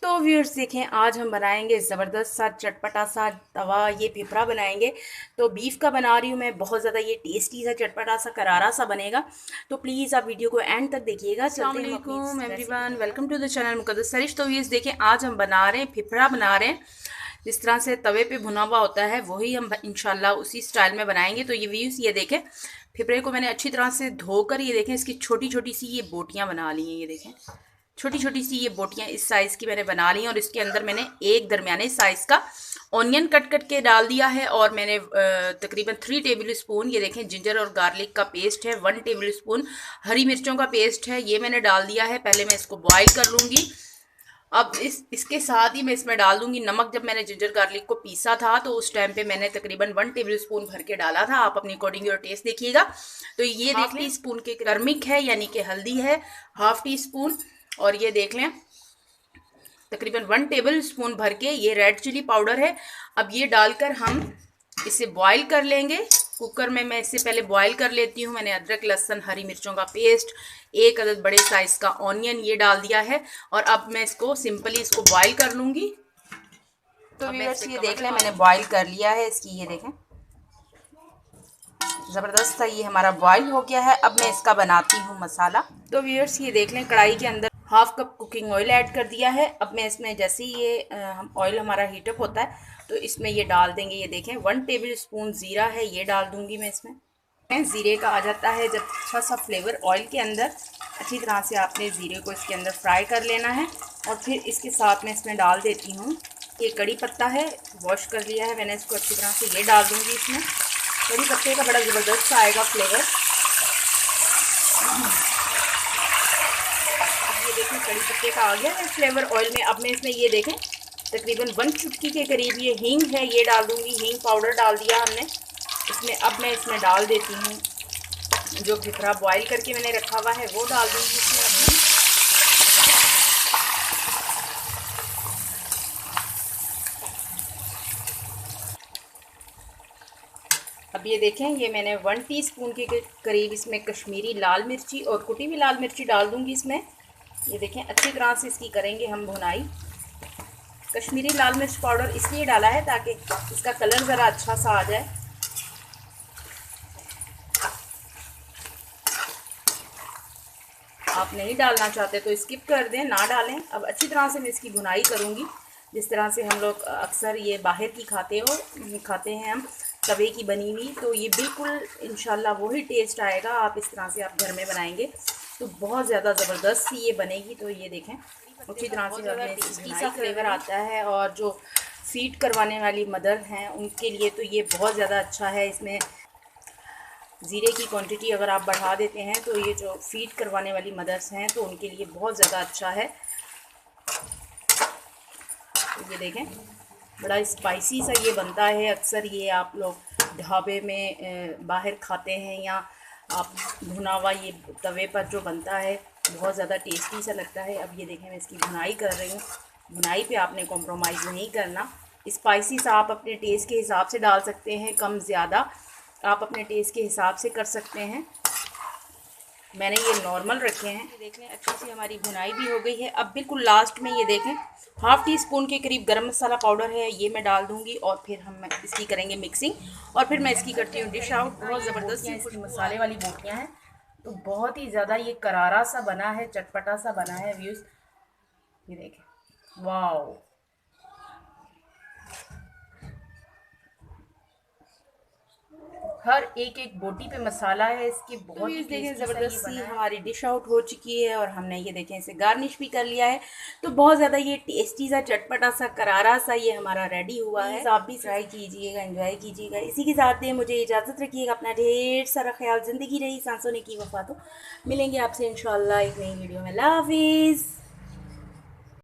तो व्यूअर्स देखें, आज हम बनाएंगे ज़बरदस्त सा चटपटा सा तवा ये पिपरा बनाएंगे। तो बीफ का बना रही हूँ मैं, बहुत ज़्यादा ये टेस्टी सा चटपटा सा करारा सा बनेगा। तो प्लीज़ आप वीडियो को एंड तक देखिएगा। अस्सलाम वालेकुम everyone, welcome to the channel Muqaddas Sarish. तो व्यूअर्स देखें, आज हम बना रहे हैं पिपरा बना रहे हैं। जिस तरह से तवे पे भुना हुआ होता है वही हम इंशाल्लाह उसी स्टाइल में बनाएंगे। तो ये व्यूअर्स ये देखें, पिपरे को मैंने अच्छी तरह से धोकर ये देखें इसकी छोटी छोटी सी ये बोटियाँ बना ली हैं। ये देखें छोटी छोटी सी ये बोटियां इस साइज़ की मैंने बना ली हैं और इसके अंदर मैंने एक दरमियाने साइज़ का ऑनियन कट के डाल दिया है। और मैंने तकरीबन 3 टेबल स्पून ये देखें जिंजर और गार्लिक का पेस्ट है, 1 टेबल स्पून हरी मिर्चों का पेस्ट है, ये मैंने डाल दिया है। पहले मैं इसको बॉईल कर लूँगी। अब इसके साथ ही मैं इसमें डाल दूंगी नमक। जब मैंने जिंजर गार्लिक को पीसा था तो उस टाइम पे मैंने तकरीबन 1 टेबल स्पून भर के डाला था। आप अपनी अकॉर्डिंग और टेस्ट देखिएगा। तो ये देख टी स्पून के टर्मिक है यानी कि हल्दी है, ½ टी स्पून। और ये देख लें तकरीबन 1 टेबल स्पून भर के ये रेड चिली पाउडर है। अब ये डालकर हम इसे बॉईल कर लेंगे। कुकर में मैं इससे पहले बॉईल कर लेती हूँ। मैंने अदरक लहसुन हरी मिर्चों का पेस्ट, 1 अदद बड़े साइज़ का ऑनियन ये डाल दिया है। और अब मैं इसको सिंपली इसको बॉईल कर लूँगी। तो व्यूअर्स ये देख लें मैंने बॉईल कर लिया है इसकी, ये देखें ज़बरदस्त सा ये हमारा बॉईल हो गया है। अब मैं इसका बनाती हूँ मसाला। तो व्यूअर्स ये देख लें कढ़ाई के अंदर ½ कप कुकिंग ऑयल ऐड कर दिया है। अब मैं इसमें जैसे ही ये ऑयल हमारा हीटअप होता है तो इसमें ये डाल देंगे। ये देखें 1 टेबल स्पून ज़ीरा है, ये डाल दूंगी मैं इसमें। ज़ीरे का आ जाता है जब अच्छा सा फ्लेवर ऑयल के अंदर, अच्छी तरह से आपने ज़ीरे को इसके अंदर फ्राई कर लेना है। और फिर इसके साथ मैं इसमें डाल देती हूँ ये कड़ी पत्ता है, वॉश कर लिया है मैंने इसको अच्छी तरह से, ये डाल दूँगी इसमें। कड़ी पत्ते का बड़ा ज़बरदस्त सा आएगा फ्लेवर। ये देखें कड़ी पत्ते का आ गया है फ्लेवर ऑयल में। अब मैं इसमें ये देखें तकरीबन 1 चुटकी के करीब ये हींग है, ये डाल दूंगी। हींग पाउडर डाल दिया हमने इसमें। अब मैं इसमें डाल देती हूँ जो पिपरा बॉईल करके मैंने रखा हुआ है वो डाल दूंगी इसमें अपने। अब ये देखें ये मैंने 1 टीस्पून के करीब इसमें कश्मीरी लाल मिर्ची और कुटी हुई लाल मिर्ची डाल दूंगी इसमें। ये देखें अच्छी तरह से इसकी करेंगे हम भुनाई। कश्मीरी लाल मिर्च पाउडर इसलिए डाला है ताकि इसका कलर ज़रा अच्छा सा आ जाए। आप नहीं डालना चाहते तो स्किप कर दें, ना डालें। अब अच्छी तरह से मैं इसकी भुनाई करूँगी जिस तरह से हम लोग अक्सर ये बाहर की खाते हैं हम तवे की बनी हुई। तो ये बिल्कुल इंशाल्लाह वही टेस्ट आएगा। आप इस तरह से आप घर में बनाएंगे तो बहुत ज़्यादा ज़बरदस्त सी ये बनेगी। तो ये देखें अच्छी तरह से टेस्टी सा फ्लेवर आता है। और जो फीड करवाने वाली मदर हैं उनके लिए तो ये बहुत ज़्यादा अच्छा है। इसमें ज़ीरे की क्वांटिटी अगर आप बढ़ा देते हैं तो ये जो फीड करवाने वाली मदर्स हैं तो उनके लिए बहुत ज़्यादा अच्छा है। तो ये देखें बड़ा स्पाइसी सा ये बनता है। अक्सर ये आप लोग ढाबे में बाहर खाते हैं या आप भुना हुआ ये तवे पर जो बनता है बहुत ज़्यादा टेस्टी सा लगता है। अब ये देखें मैं इसकी भुनाई कर रही हूँ। भुनाई पे आपने कॉम्प्रोमाइज़ नहीं करना। स्पाइसी सा आप अपने टेस्ट के हिसाब से डाल सकते हैं, कम ज़्यादा आप अपने टेस्ट के हिसाब से कर सकते हैं। मैंने ये नॉर्मल रखे हैं। ये देख लें अच्छी सी हमारी भुनाई भी हो गई है। अब बिल्कुल लास्ट में ये देखें ½ टी स्पून के करीब गरम मसाला पाउडर है, ये मैं डाल दूंगी। और फिर हम इसकी करेंगे मिक्सिंग और फिर मैं इसकी करती हूँ डिश आउट। बहुत ज़बरदस्त कुछ मसाले वाली बोटियाँ हैं तो बहुत ही ज़्यादा ये करारा सा बना है, चटपटा सा बना है व्यूज़। ये देखें वाओ, हर एक बोटी पे मसाला है इसकी। बहुत ही देखें ज़बरदस्त सी हमारी डिश आउट हो चुकी है। और हमने ये देखें इसे गार्निश भी कर लिया है। तो बहुत ज़्यादा ये टेस्टी सा चटपटा सा करारा सा ये हमारा रेडी हुआ है। आप भी ट्राई कीजिएगा, एंजॉय कीजिएगा। इसी के साथ में मुझे इजाज़त रखिएगा। अपना ढेर सारा ख्याल। ज़िंदगी रही सांसों ने की वफा। तो मिलेंगे आपसे इंशाल्लाह एक नई वीडियो में। अल्लाह हाफिज़।